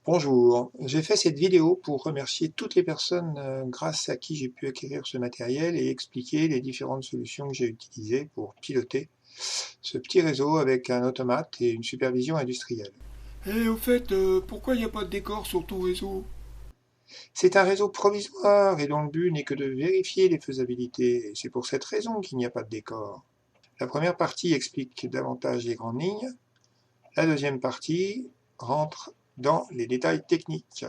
Bonjour, j'ai fait cette vidéo pour remercier toutes les personnes grâce à qui j'ai pu acquérir ce matériel et expliquer les différentes solutions que j'ai utilisées pour piloter ce petit réseau avec un automate et une supervision industrielle. Et au fait, pourquoi il n'y a pas de décor sur ton réseau? C'est un réseau provisoire et dont le but n'est que de vérifier les faisabilités, et c'est pour cette raison qu'il n'y a pas de décor. La première partie explique davantage les grandes lignes, la deuxième partie rentre dans les détails techniques.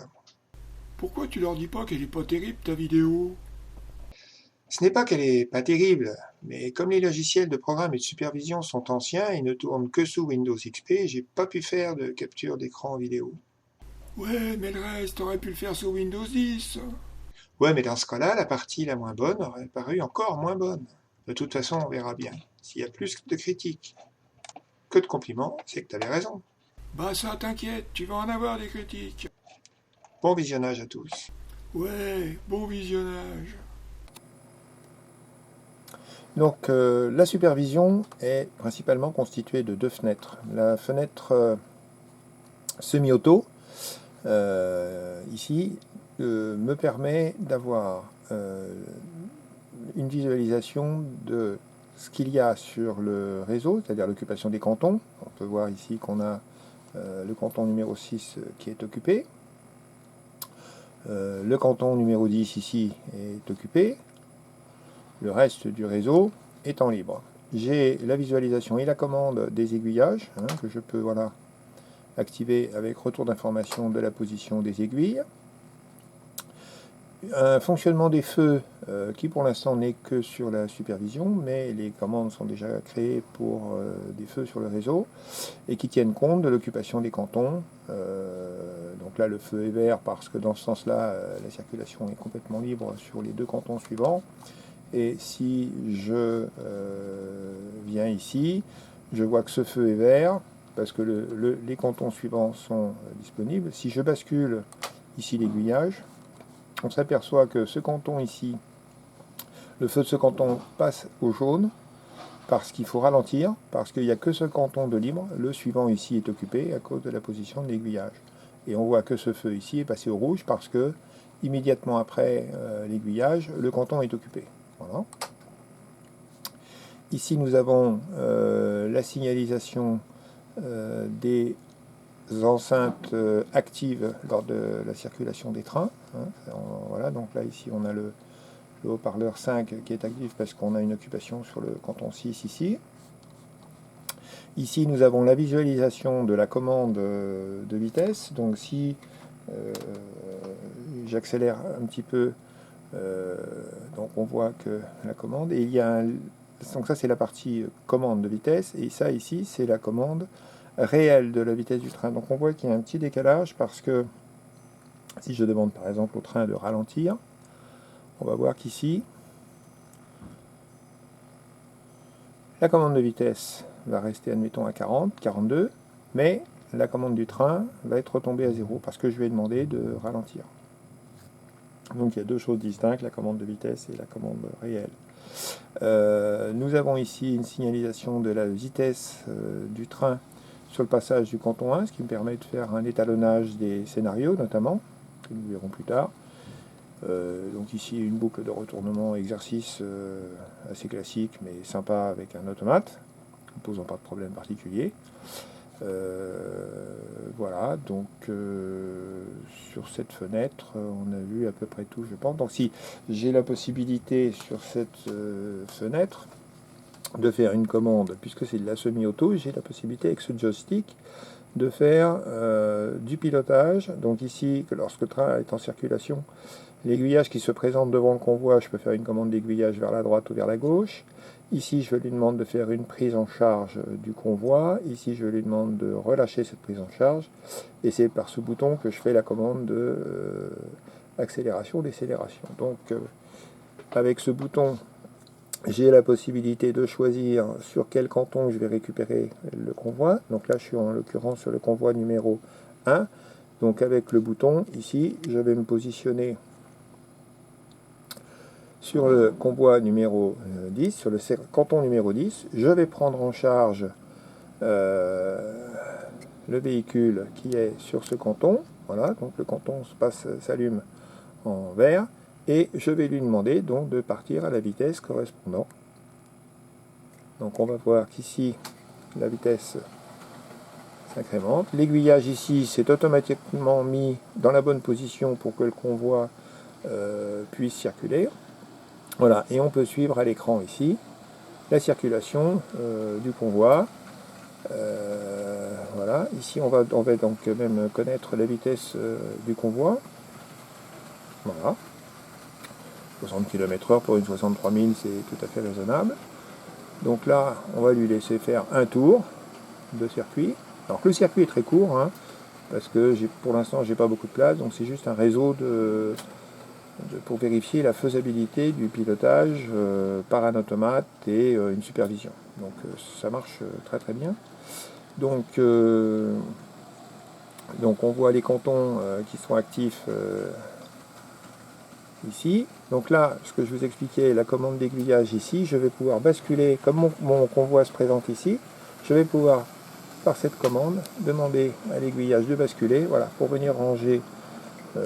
Pourquoi tu leur dis pas qu'elle est pas terrible ta vidéo? Ce n'est pas qu'elle est pas terrible, mais comme les logiciels de programme et de supervision sont anciens et ne tournent que sous Windows XP, j'ai pas pu faire de capture d'écran vidéo. Ouais, mais le reste, t'aurais pu le faire sur Windows 10. Ouais, mais dans ce cas-là, la partie la moins bonne aurait paru encore moins bonne. De toute façon, on verra bien. S'il y a plus de critiques que de compliments, c'est que tu avais raison. Bah ça t'inquiète, tu vas en avoir des critiques. Bon visionnage à tous. Ouais, bon visionnage. Donc la supervision est principalement constituée de deux fenêtres. La fenêtre semi-auto, ici, me permet d'avoir une visualisation de ce qu'il y a sur le réseau, c'est-à-dire l'occupation des cantons. On peut voir ici qu'on a le canton numéro 6 qui est occupé. Le canton numéro 10 ici est occupé. Le reste du réseau étant libre. J'ai la visualisation et la commande des aiguillages, que je peux activer avec retour d'information de la position des aiguilles. Un fonctionnement des feux qui pour l'instant n'est que sur la supervision, mais les commandes sont déjà créées pour des feux sur le réseau et qui tiennent compte de l'occupation des cantons. Donc là le feu est vert parce que dans ce sens-là la circulation est complètement libre sur les deux cantons suivants. Et si je viens ici, je vois que ce feu est vert parce que les cantons suivants sont disponibles. Si je bascule ici l'aiguillage, on s'aperçoit que ce canton ici, le feu de ce canton passe au jaune parce qu'il faut ralentir, parce qu'il n'y a que ce canton de libre. Le suivant ici est occupé à cause de la position de l'aiguillage. Et on voit que ce feu ici est passé au rouge parce que immédiatement après l'aiguillage, le canton est occupé. Voilà. Ici, nous avons la signalisation des enceintes actives lors de la circulation des trains. Voilà, donc là, ici, on a le haut-parleur 5 qui est actif parce qu'on a une occupation sur le canton 6 ici. Ici, nous avons la visualisation de la commande de vitesse. Donc, si j'accélère un petit peu, donc on voit que la commande, et il y a donc ça c'est la partie commande de vitesse, et ça ici c'est la commande réelle de la vitesse du train. Donc on voit qu'il y a un petit décalage parce que si je demande par exemple au train de ralentir, on va voir qu'ici la commande de vitesse va rester admettons à 40, 42, mais la commande du train va être retombée à 0 parce que je lui ai demandé de ralentir. Donc il y a deux choses distinctes, la commande de vitesse et la commande réelle. Nous avons ici une signalisation de la vitesse du train sur le passage du canton 1, ce qui me permet de faire un étalonnage des scénarios notamment, que nous verrons plus tard. Donc ici une boucle de retournement exercice assez classique mais sympa avec un automate, ne posant pas de problème particulier. Voilà, donc sur cette fenêtre, on a vu à peu près tout, je pense. Donc si j'ai la possibilité sur cette fenêtre de faire une commande, puisque c'est de la semi-auto, j'ai la possibilité avec ce joystick de faire du pilotage. Donc ici, que lorsque le train est en circulation, l'aiguillage qui se présente devant le convoi, je peux faire une commande d'aiguillage vers la droite ou vers la gauche. Ici, je lui demande de faire une prise en charge du convoi. Ici, je lui demande de relâcher cette prise en charge. Et c'est par ce bouton que je fais la commande de accélération, décélération. Donc, avec ce bouton, j'ai la possibilité de choisir sur quel canton je vais récupérer le convoi. Donc là, je suis en l'occurrence sur le convoi numéro 1. Donc avec le bouton, ici, je vais me positionner sur le convoi numéro 10, sur le canton numéro 10, je vais prendre en charge le véhicule qui est sur ce canton. Voilà, donc le canton s'allume en vert. Et je vais lui demander donc de partir à la vitesse correspondant. Donc on va voir qu'ici, la vitesse s'incrémente. L'aiguillage ici, c'est automatiquement mis dans la bonne position pour que le convoi puisse circuler. Voilà, et on peut suivre à l'écran ici la circulation du convoi. Voilà, ici on va donc même connaître la vitesse du convoi. Voilà, 60 km/h pour une 63 000, c'est tout à fait raisonnable. Donc là, on va lui laisser faire un tour de circuit. Alors que le circuit est très court, hein, parce que pour l'instant, j'ai pas beaucoup de place, donc c'est juste un réseau pour vérifier la faisabilité du pilotage par un automate et une supervision. Donc ça marche très très bien. Donc on voit les cantons qui sont actifs ici. Donc là, ce que je vous expliquais, la commande d'aiguillage ici, je vais pouvoir basculer, comme mon convoi se présente ici, je vais pouvoir, par cette commande, demander à l'aiguillage de basculer, voilà, pour venir ranger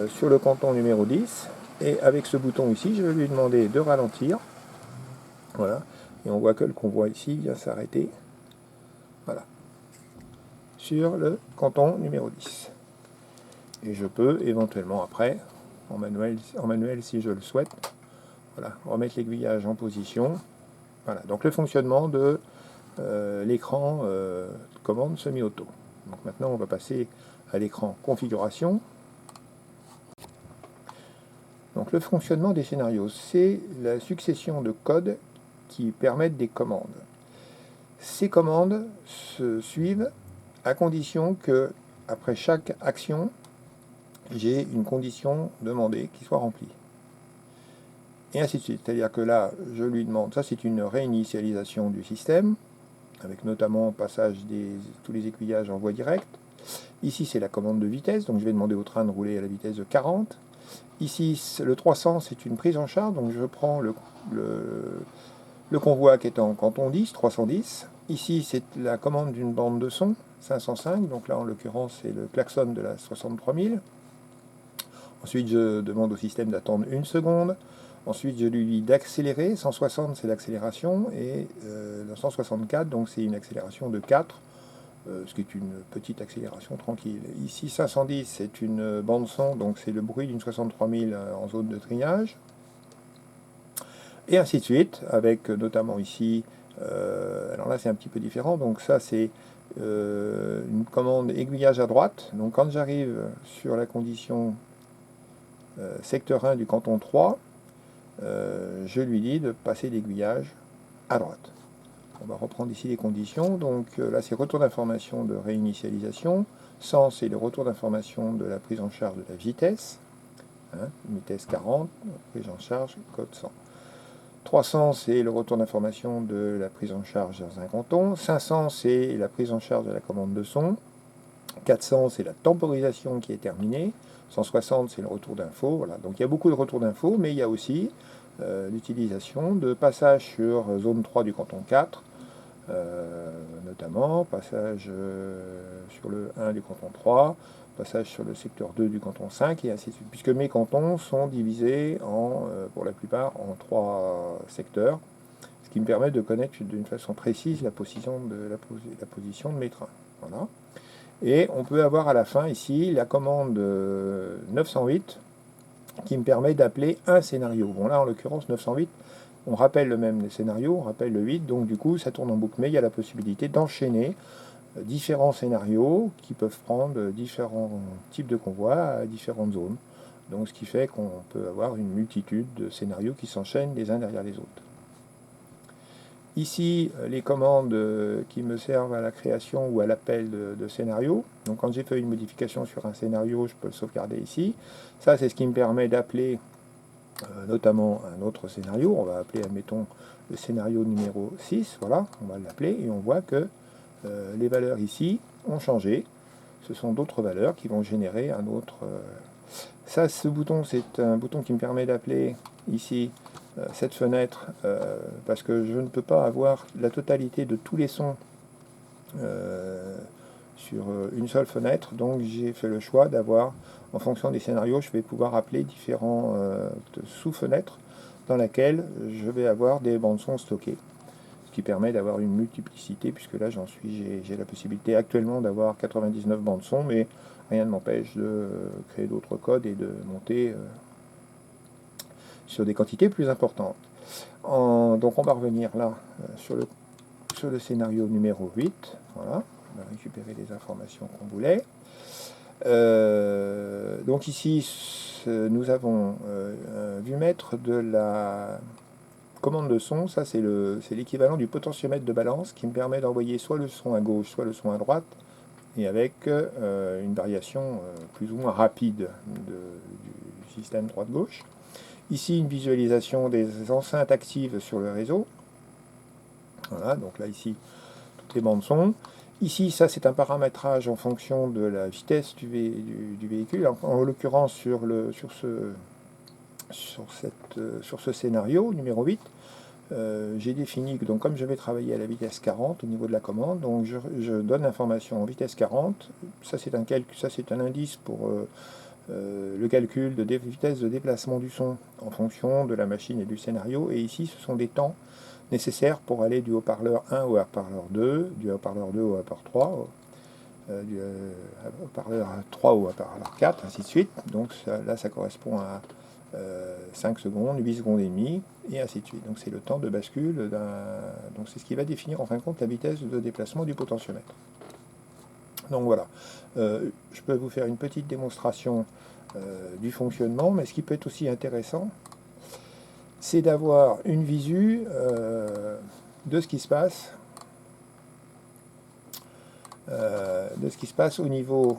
sur le canton numéro 10. Et avec ce bouton ici, je vais lui demander de ralentir. Voilà. Et on voit que le convoi ici vient s'arrêter. Voilà. Sur le canton numéro 10. Et je peux éventuellement après, en manuel si je le souhaite, voilà, remettre l'aiguillage en position. Voilà. Donc le fonctionnement de l'écran commande semi-auto. Donc maintenant on va passer à l'écran configuration. Donc le fonctionnement des scénarios, c'est la succession de codes qui permettent des commandes. Ces commandes se suivent à condition que, après chaque action, j'ai une condition demandée qui soit remplie. Et ainsi de suite. C'est-à-dire que là, je lui demande, ça c'est une réinitialisation du système, avec notamment passage tous les aiguillages en voie directe. Ici c'est la commande de vitesse, donc je vais demander au train de rouler à la vitesse de 40. Ici, le 300, c'est une prise en charge, donc je prends le convoi qui est en canton 10, 310. Ici, c'est la commande d'une bande de son, 505, donc là, en l'occurrence, c'est le klaxon de la 63 000. Ensuite, je demande au système d'attendre 1 seconde. Ensuite, je lui dis d'accélérer, 160, c'est l'accélération, et 164, donc c'est une accélération de 4. Ce qui est une petite accélération tranquille. Ici, 510, c'est une bande son, donc c'est le bruit d'une 63 000 en zone de triage. Et ainsi de suite, avec notamment ici, alors là c'est un petit peu différent, donc ça c'est une commande aiguillage à droite. Donc quand j'arrive sur la condition secteur 1 du canton 3, je lui dis de passer l'aiguillage à droite. On va reprendre ici les conditions. Donc là, c'est retour d'information de réinitialisation. 100, c'est le retour d'information de la prise en charge de la vitesse. Hein, vitesse 40, prise en charge, code 100. 300, c'est le retour d'information de la prise en charge dans un canton. 500, c'est la prise en charge de la commande de son. 400, c'est la temporisation qui est terminée. 160, c'est le retour d'info. Voilà. Donc il y a beaucoup de retours d'info, mais il y a aussi l'utilisation de passage sur zone 3 du canton 4, notamment passage sur le 1 du canton 3, passage sur le secteur 2 du canton 5, et ainsi de suite, puisque mes cantons sont divisés pour la plupart en 3 secteurs, ce qui me permet de connaître d'une façon précise la position de mes trains. Voilà. Et on peut avoir à la fin ici la commande 908 qui me permet d'appeler un scénario. Bon là en l'occurrence 908, on rappelle le même scénario, on rappelle le 8, donc du coup ça tourne en boucle, mais il y a la possibilité d'enchaîner différents scénarios qui peuvent prendre différents types de convois à différentes zones. Donc ce qui fait qu'on peut avoir une multitude de scénarios qui s'enchaînent les uns derrière les autres. Ici, les commandes qui me servent à la création ou à l'appel de scénarios. Donc quand j'ai fait une modification sur un scénario, je peux le sauvegarder ici. Ça, c'est ce qui me permet d'appeler notamment un autre scénario. On va appeler, admettons, le scénario numéro 6. Voilà, on va l'appeler et on voit que les valeurs ici ont changé. Ce sont d'autres valeurs qui vont générer un autre... Ça, ce bouton, c'est un bouton qui me permet d'appeler ici cette fenêtre parce que je ne peux pas avoir la totalité de tous les sons sur une seule fenêtre, donc j'ai fait le choix d'avoir, en fonction des scénarios, je vais pouvoir appeler différentes sous-fenêtres dans laquelle je vais avoir des bandes son stockées, ce qui permet d'avoir une multiplicité, puisque là j'ai la possibilité actuellement d'avoir 99 bandes son, mais rien ne m'empêche de créer d'autres codes et de monter sur des quantités plus importantes. Donc on va revenir là sur le scénario numéro 8, voilà, on a récupéré les informations qu'on voulait. Donc ici, nous avons vu mettre de la commande de son, ça c'est l'équivalent du potentiomètre de balance qui me permet d'envoyer soit le son à gauche, soit le son à droite, et avec une variation plus ou moins rapide du système droite-gauche. Ici, une visualisation des enceintes actives sur le réseau. Voilà, donc là, ici, toutes les bandes son. Ici, ça, c'est un paramétrage en fonction de la vitesse du véhicule. En l'occurrence, sur ce scénario, numéro 8, j'ai défini que, donc, comme je vais travailler à la vitesse 40 au niveau de la commande, donc je donne l'information en vitesse 40. Ça, c'est un indice pour le calcul de vitesse de déplacement du son en fonction de la machine et du scénario. Et ici, ce sont des temps nécessaires pour aller du haut-parleur 1 au haut-parleur 2, du haut-parleur 2 au haut-parleur 3, du haut-parleur 3 au haut-parleur 4, ainsi de suite. Donc là, ça correspond à 5 secondes, 8 secondes et demie, et ainsi de suite. Donc c'est le temps de bascule donc c'est ce qui va définir en fin de compte la vitesse de déplacement du potentiomètre. Donc voilà, je peux vous faire une petite démonstration du fonctionnement, mais ce qui peut être aussi intéressant, c'est d'avoir une visu de ce qui se passe au niveau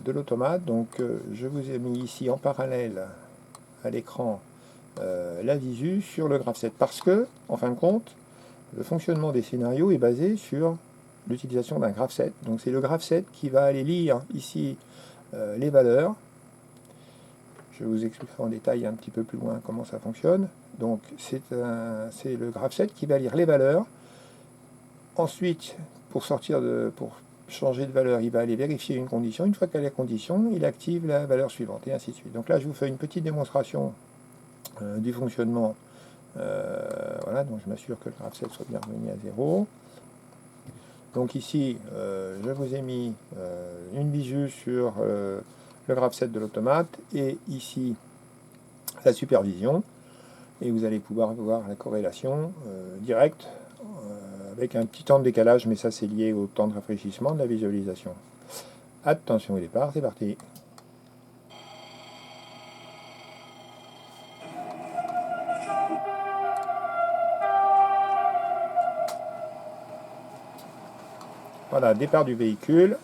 de l'automate. Donc je vous ai mis ici en parallèle à l'écran la visu sur le graph 7, parce que, en fin de compte, le fonctionnement des scénarios est basé sur l'utilisation d'un graph 7. Donc c'est le graph 7 qui va aller lire ici les valeurs. Je vous expliquerai en détail un petit peu plus loin comment ça fonctionne. Donc c'est le graph 7 qui va lire les valeurs. Ensuite, pour changer de valeur, il va aller vérifier une condition. Une fois qu'elle a la condition, il active la valeur suivante, et ainsi de suite. Donc là, je vous fais une petite démonstration du fonctionnement. Voilà, donc je m'assure que le graph 7 soit bien revenu à 0. Donc ici, je vous ai mis une visu sur le graph 7 de l'automate, et ici, la supervision. Et vous allez pouvoir voir la corrélation directe avec un petit temps de décalage, mais ça c'est lié au temps de rafraîchissement de la visualisation. Attention au départ, c'est parti. Voilà, départ du véhicule.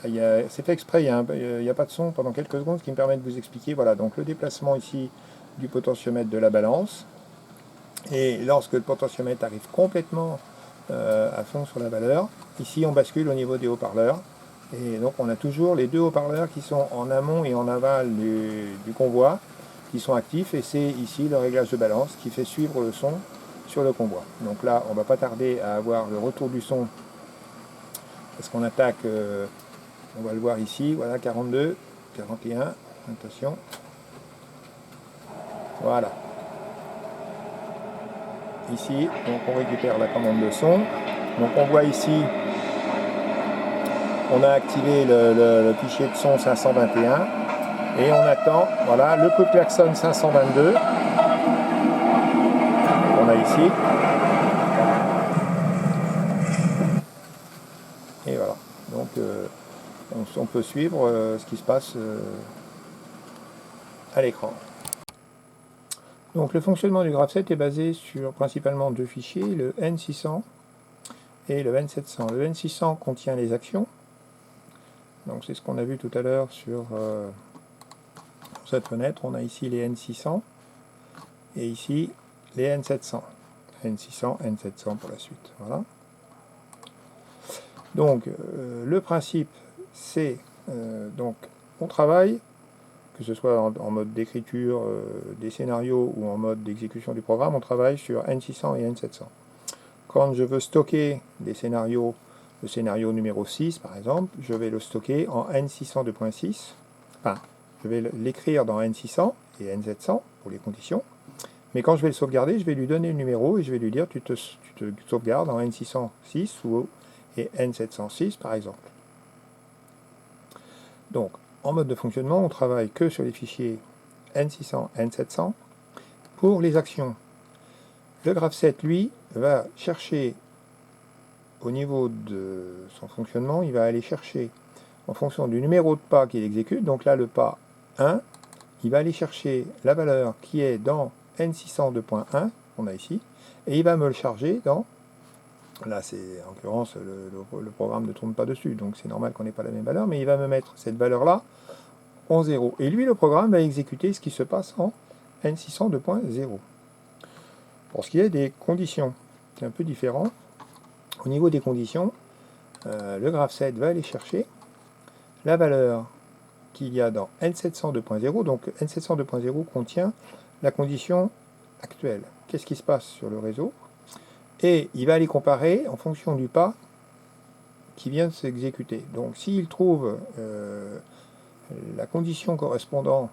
C'est fait exprès, il n'y a pas de son pendant quelques secondes, ce qui me permet de vous expliquer. Voilà, donc le déplacement ici du potentiomètre de la balance. Et lorsque le potentiomètre arrive complètement à fond sur la valeur, ici on bascule au niveau des haut-parleurs. Et donc on a toujours les deux haut-parleurs qui sont en amont et en aval du convoi, qui sont actifs. Et c'est ici le réglage de balance qui fait suivre le son sur le convoi. Donc là, on ne va pas tarder à avoir le retour du son, parce qu'on attaque, on va le voir ici, voilà, 42, 41, attention. Voilà. Ici, donc on récupère la commande de son. Donc on voit ici, on a activé le fichier de son 521 et on attend, voilà, le coup de klaxon 522 qu'on a ici. Et voilà, donc on peut suivre ce qui se passe à l'écran. Donc le fonctionnement du graph 7 est basé sur principalement deux fichiers, le N600 et le N700. Le N600 contient les actions, donc c'est ce qu'on a vu tout à l'heure sur cette fenêtre. On a ici les N600 et ici les N700. N600, N700 pour la suite. Voilà. Donc le principe, c'est donc on travaille, que ce soit en mode d'écriture des scénarios ou en mode d'exécution du programme, on travaille sur N600 et N700. Quand je veux stocker des scénarios le scénario numéro 6 par exemple, je vais le stocker en N602.6, enfin, je vais l'écrire dans N600 et N700 pour les conditions, mais quand je vais le sauvegarder, je vais lui donner le numéro et je vais lui dire tu te sauvegardes en N606 et N706 par exemple. Donc, en mode de fonctionnement, on travaille que sur les fichiers N600, N700 pour les actions. Le graph7, lui, va chercher au niveau de son fonctionnement, il va aller chercher en fonction du numéro de pas qu'il exécute, donc là le pas 1, il va aller chercher la valeur qui est dans N602.1, qu'on a ici, et il va me le charger dans, là c'est en l'occurrence le programme ne tourne pas dessus, donc c'est normal qu'on n'ait pas la même valeur, mais il va me mettre cette valeur-là en 0. Et lui, le programme va exécuter ce qui se passe en N602.0. Pour ce qui est des conditions, c'est un peu différent. Au niveau des conditions, le graph7 va aller chercher la valeur qu'il y a dans N702.0. Donc N702.0 contient la condition actuelle. Qu'est-ce qui se passe sur le réseau? Et il va aller comparer en fonction du pas qui vient de s'exécuter. Donc s'il trouve la condition correspondant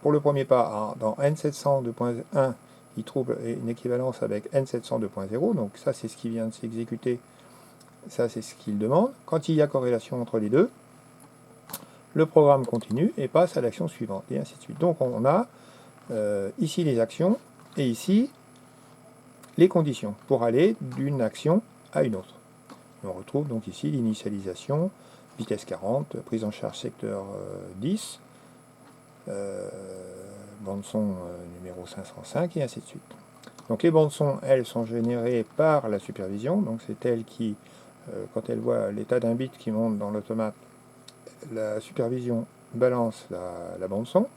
pour le premier pas dans N702.1, il trouve une équivalence avec N702.0, donc ça c'est ce qui vient de s'exécuter, ça c'est ce qu'il demande. Quand il y a corrélation entre les deux, le programme continue et passe à l'action suivante, et ainsi de suite. Donc on a ici les actions, et ici les conditions, pour aller d'une action à une autre. Et on retrouve donc ici l'initialisation, vitesse 40, prise en charge secteur 10, bande son numéro 505 et ainsi de suite. Donc les bandes son, elles, sont générées par la supervision, donc c'est elle qui, quand elle voit l'état d'un bit qui monte dans l'automate, la supervision balance la bande son.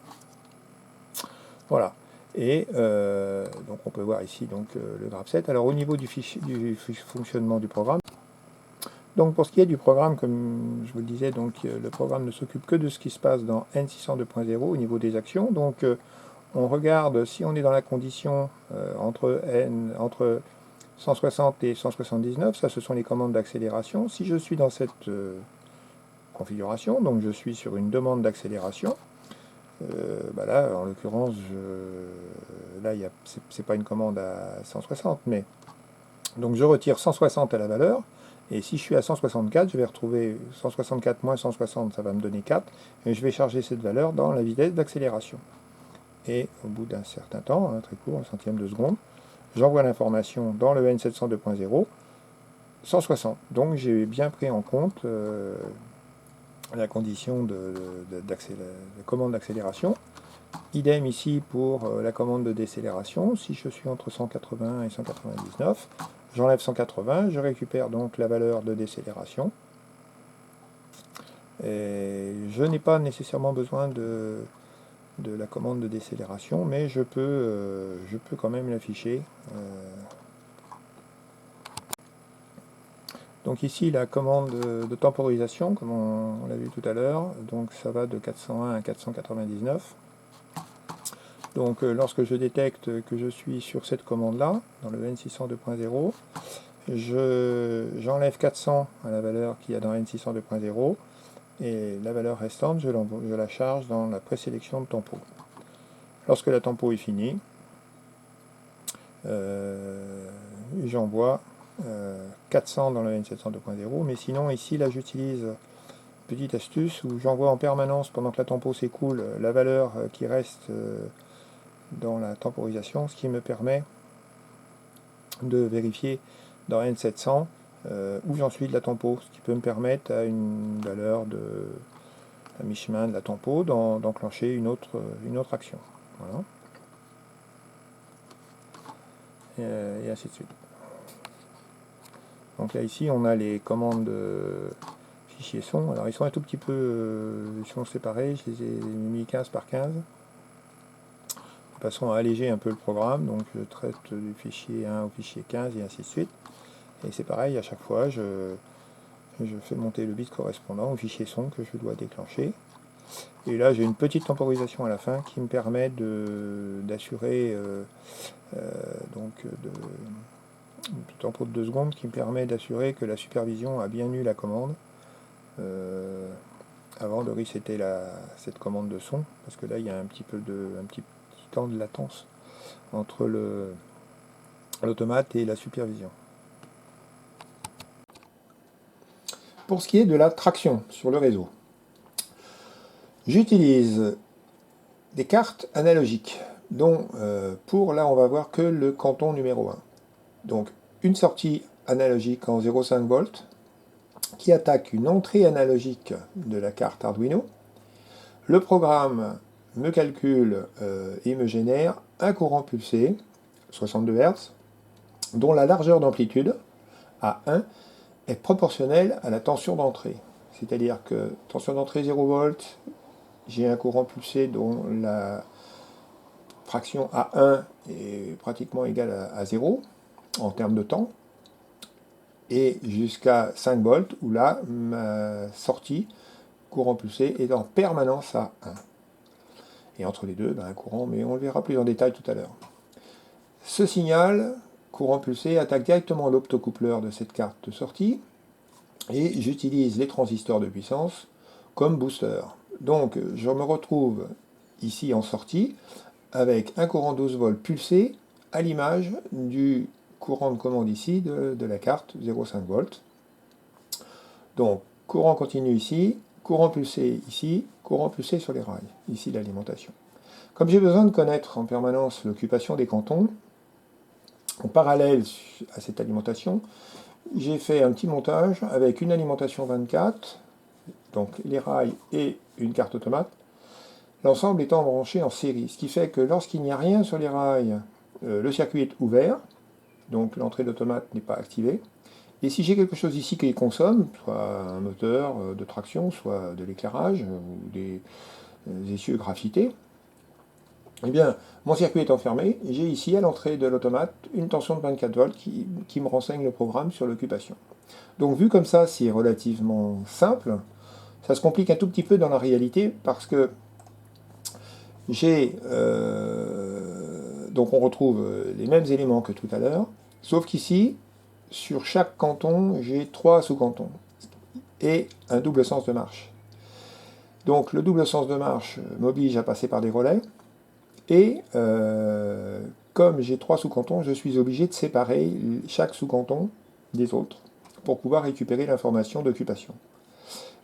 Voilà. Et donc on peut voir ici donc, le graph7. Alors au niveau du fonctionnement du programme, donc pour ce qui est du programme, comme je vous le disais, donc, le programme ne s'occupe que de ce qui se passe dans N602.0 au niveau des actions. Donc on regarde si on est dans la condition entre 160 et 179, ça ce sont les commandes d'accélération. Si je suis dans cette configuration, donc je suis sur une demande d'accélération, là en l'occurrence, là c'est pas une commande à 160, mais donc je retire 160 à la valeur. Et si je suis à 164, je vais retrouver 164 moins 160, ça va me donner 4, et je vais charger cette valeur dans la vitesse d'accélération. Et au bout d'un certain temps, très court, un centième de seconde, j'envoie l'information dans le N702.0, 160. Donc j'ai bien pris en compte la condition de commande d'accélération. Idem ici pour la commande de décélération. Si je suis entre 180 et 199, j'enlève 180, je récupère donc la valeur de décélération. Et je n'ai pas nécessairement besoin de la commande de décélération, mais je peux quand même l'afficher. Donc ici la commande de temporisation, comme on l'a vu tout à l'heure, donc ça va de 401 à 499. Donc lorsque je détecte que je suis sur cette commande-là, dans le N602.0, j'enlève 400 à la valeur qu'il y a dans N602.0, et la valeur restante, je la charge dans la présélection de tempo. Lorsque la tempo est finie, j'envoie 400 dans le N702.0, mais sinon ici là j'utilise une petite astuce où j'envoie en permanence pendant que la tempo s'écoule la valeur qui reste dans la temporisation, ce qui me permet de vérifier dans N700 où j'en suis de la tempo, ce qui peut me permettre à une valeur à mi-chemin de la tempo d'enclencher une autre action. Voilà. Et ainsi de suite. Donc là ici on a les commandes fichiers son. Alors ils sont un tout petit peu ils sont séparés, je les ai mis 15 par 15 de façon à alléger un peu le programme. Donc je traite du fichier 1 au fichier 15 et ainsi de suite. Et c'est pareil, à chaque fois je fais monter le bit correspondant au fichier son que je dois déclencher. Et là j'ai une petite temporisation à la fin qui me permet d'assurer un petit tempo de 2 secondes qui me permet d'assurer que la supervision a bien eu la commande avant de resetter cette commande de son, parce que là il y a un petit temps de latence entre l'automate et la supervision. Pour ce qui est de la traction sur le réseau, j'utilise des cartes analogiques, dont là on va voir que le canton numéro 1. Donc une sortie analogique en 0,5 volts qui attaque une entrée analogique de la carte Arduino. Le programme me calcule et me génère un courant pulsé, 62 Hz, dont la largeur d'amplitude, A1, est proportionnelle à la tension d'entrée. C'est-à-dire que tension d'entrée 0 volts, j'ai un courant pulsé dont la fraction A1 est pratiquement égale à 0 en termes de temps, et jusqu'à 5 volts, où là, ma sortie courant pulsé est en permanence à 1. Et entre les deux, un courant, mais on le verra plus en détail tout à l'heure. Ce signal, courant pulsé, attaque directement l'optocoupleur de cette carte de sortie, et j'utilise les transistors de puissance comme booster. Donc je me retrouve ici en sortie avec un courant 12 volts pulsé à l'image du courant de commande ici de la carte 0,5 volts. Donc courant continu ici, courant pulsé ici, courant pulsé sur les rails, ici l'alimentation. Comme j'ai besoin de connaître en permanence l'occupation des cantons, en parallèle à cette alimentation, j'ai fait un petit montage avec une alimentation 24, donc les rails et une carte automate, l'ensemble étant branché en série, ce qui fait que lorsqu'il n'y a rien sur les rails, le circuit est ouvert, donc l'entrée d'automate n'est pas activée. Et si j'ai quelque chose ici qui consomme, soit un moteur de traction, soit de l'éclairage, ou des essieux graffités, eh bien, mon circuit étant fermé, j'ai ici à l'entrée de l'automate une tension de 24 volts qui me renseigne le programme sur l'occupation. Donc vu comme ça, c'est relativement simple. Ça se complique un tout petit peu dans la réalité parce que donc on retrouve les mêmes éléments que tout à l'heure, sauf qu'ici, sur chaque canton, j'ai 3 sous-cantons et un double sens de marche. Donc le double sens de marche m'oblige à passer par des relais, et comme j'ai 3 sous-cantons, je suis obligé de séparer chaque sous-canton des autres pour pouvoir récupérer l'information d'occupation.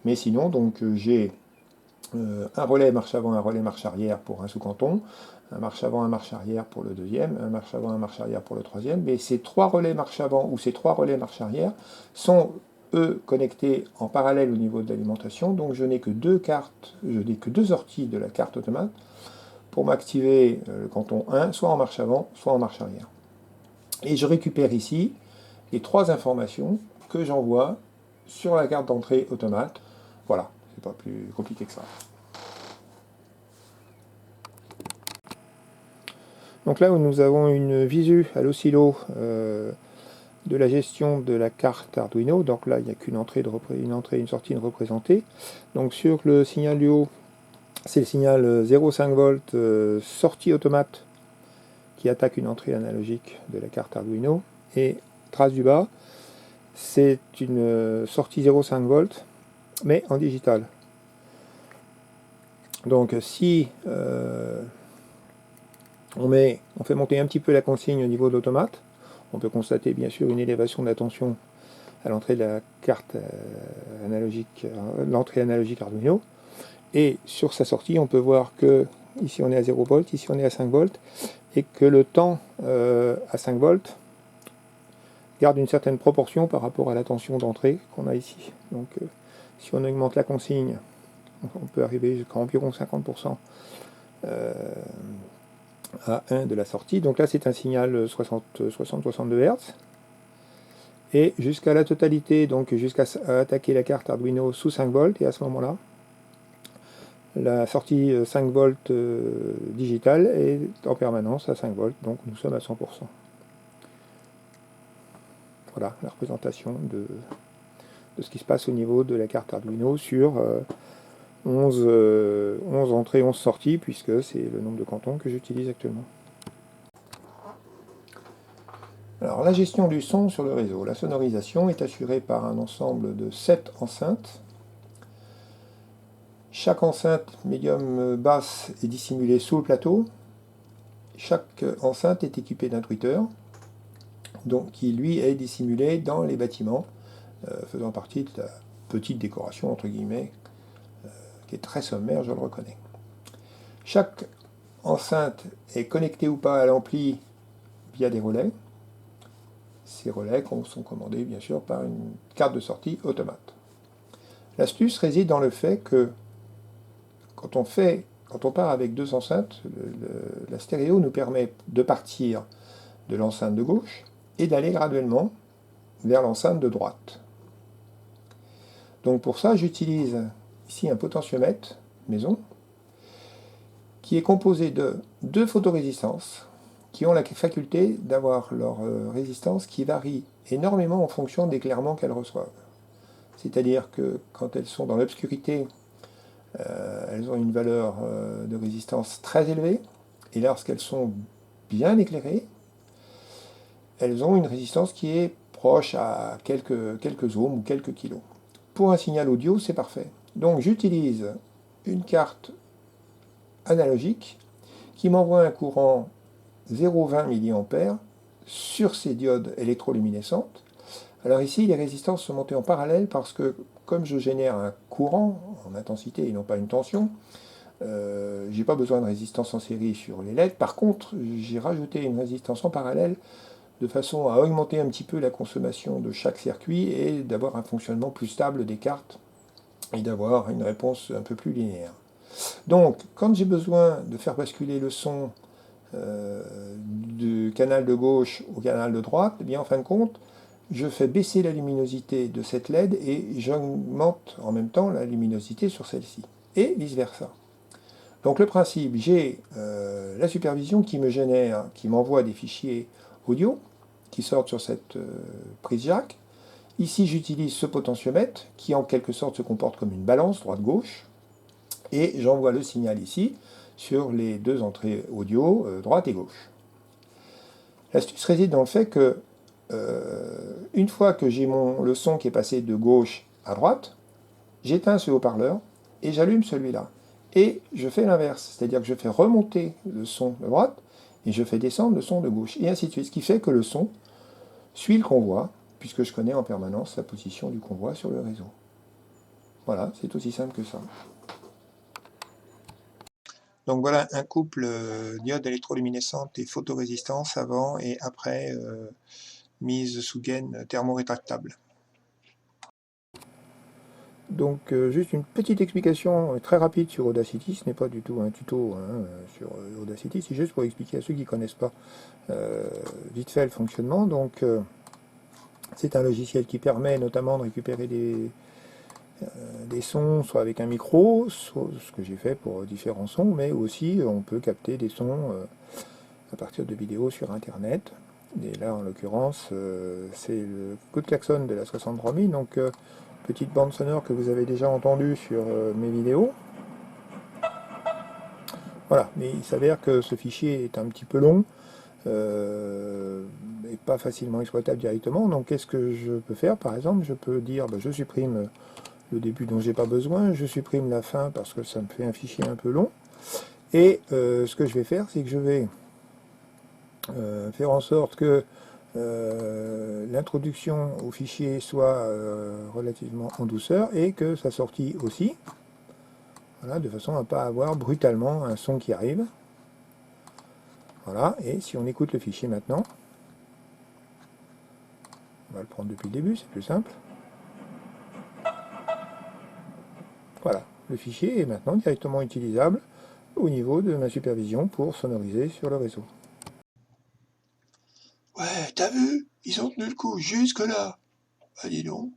Mais sinon, donc j'ai un relais marche avant, un relais marche arrière pour un sous-canton, un marche avant, un marche arrière pour le deuxième, un marche avant, un marche arrière pour le troisième, mais ces 3 relais marche avant ou ces 3 relais marche arrière sont eux connectés en parallèle au niveau de l'alimentation, donc je n'ai que 2 sorties de la carte automate pour m'activer le canton 1, soit en marche avant, soit en marche arrière. Et je récupère ici les 3 informations que j'envoie sur la carte d'entrée automate. Voilà, c'est pas plus compliqué que ça. Donc là où nous avons une visu à l'oscillo de la gestion de la carte Arduino, donc là il n'y a qu'une entrée, une sortie de représentée. Donc sur le signal du haut, c'est le signal 0,5 volts sortie automate qui attaque une entrée analogique de la carte Arduino. Et trace du bas, c'est une sortie 0,5 volts, mais en digital. Donc si on fait monter un petit peu la consigne au niveau de l'automate, on peut constater bien sûr une élévation de la tension à l'entrée de la carte analogique, l'entrée analogique Arduino. Et sur sa sortie, on peut voir que ici on est à 0 volts, ici on est à 5 volts, et que le temps à 5 volts garde une certaine proportion par rapport à la tension d'entrée qu'on a ici. Donc si on augmente la consigne, on peut arriver jusqu'à environ 50% à 1 de la sortie. Donc là c'est un signal 60-62 Hz. Et jusqu'à la totalité, donc jusqu'à attaquer la carte Arduino sous 5 volts, et à ce moment-là, la sortie 5 volts digitale est en permanence à 5 volts, donc nous sommes à 100%. Voilà la représentation de ce qui se passe au niveau de la carte Arduino sur 11 entrées, 11 sorties, puisque c'est le nombre de cantons que j'utilise actuellement. Alors, la gestion du son sur le réseau. La sonorisation est assurée par un ensemble de 7 enceintes. Chaque enceinte médium basse est dissimulée sous le plateau. Chaque enceinte est équipée d'un tweeter, donc qui lui est dissimulé dans les bâtiments, faisant partie de la petite décoration entre guillemets, qui est très sommaire, je le reconnais. Chaque enceinte est connectée ou pas à l'ampli via des relais. Ces relais sont commandés bien sûr par une carte de sortie automate. L'astuce réside dans le fait que quand on part avec deux enceintes, la stéréo nous permet de partir de l'enceinte de gauche et d'aller graduellement vers l'enceinte de droite. Donc pour ça, j'utilise ici un potentiomètre maison qui est composé de deux photorésistances qui ont la faculté d'avoir leur résistance qui varie énormément en fonction de l'éclairement qu'elles reçoivent. C'est-à-dire que quand elles sont dans l'obscurité, elles ont une valeur de résistance très élevée, et lorsqu'elles sont bien éclairées, elles ont une résistance qui est proche à quelques ohms ou quelques kilos. Pour un signal audio, c'est parfait. Donc j'utilise une carte analogique qui m'envoie un courant 0,20 mA sur ces diodes électroluminescentes. Alors ici, les résistances sont montées en parallèle parce que comme je génère un courant en intensité et non pas une tension, j'ai pas besoin de résistance en série sur les LED. Par contre, j'ai rajouté une résistance en parallèle de façon à augmenter un petit peu la consommation de chaque circuit et d'avoir un fonctionnement plus stable des cartes et d'avoir une réponse un peu plus linéaire. Donc, quand j'ai besoin de faire basculer le son du canal de gauche au canal de droite, eh bien, en fin de compte, je fais baisser la luminosité de cette LED et j'augmente en même temps la luminosité sur celle-ci, et vice-versa. Donc le principe, j'ai la supervision qui me génère, qui m'envoie des fichiers audio qui sortent sur cette prise jack. Ici, j'utilise ce potentiomètre qui en quelque sorte se comporte comme une balance droite-gauche, et j'envoie le signal ici sur les deux entrées audio, droite et gauche. L'astuce réside dans le fait que une fois que j'ai le son qui est passé de gauche à droite, j'éteins ce haut-parleur et j'allume celui-là. Et je fais l'inverse, c'est-à-dire que je fais remonter le son de droite et je fais descendre le son de gauche, et ainsi de suite. Ce qui fait que le son suit le convoi, puisque je connais en permanence la position du convoi sur le réseau. Voilà, c'est aussi simple que ça. Donc voilà un couple diode électroluminescente et photorésistance avant et après mise sous gaine thermorétractable. Donc juste une petite explication très rapide sur Audacity, ce n'est pas du tout un tuto sur Audacity, c'est juste pour expliquer à ceux qui ne connaissent pas vite fait le fonctionnement. Donc c'est un logiciel qui permet notamment de récupérer des sons, soit avec un micro, soit ce que j'ai fait pour différents sons, mais aussi on peut capter des sons à partir de vidéos sur internet. Et là en l'occurrence c'est le coup de klaxon de la 63000, donc petite bande sonore que vous avez déjà entendue sur mes vidéos. Voilà, mais il s'avère que ce fichier est un petit peu long et pas facilement exploitable directement. Donc qu'est-ce que je peux faire? Par exemple, je peux dire je supprime le début dont j'ai pas besoin, je supprime la fin parce que ça me fait un fichier un peu long, et ce que je vais faire, c'est que je vais faire en sorte que l'introduction au fichier soit relativement en douceur et que sa sortie aussi, voilà, de façon à ne pas avoir brutalement un son qui arrive. Voilà, et si on écoute le fichier maintenant, on va le prendre depuis le début, c'est plus simple. Voilà, le fichier est maintenant directement utilisable au niveau de ma supervision pour sonoriser sur le réseau. Ouais, t'as vu? Ils ont tenu le coup jusque-là. Ah, dis donc.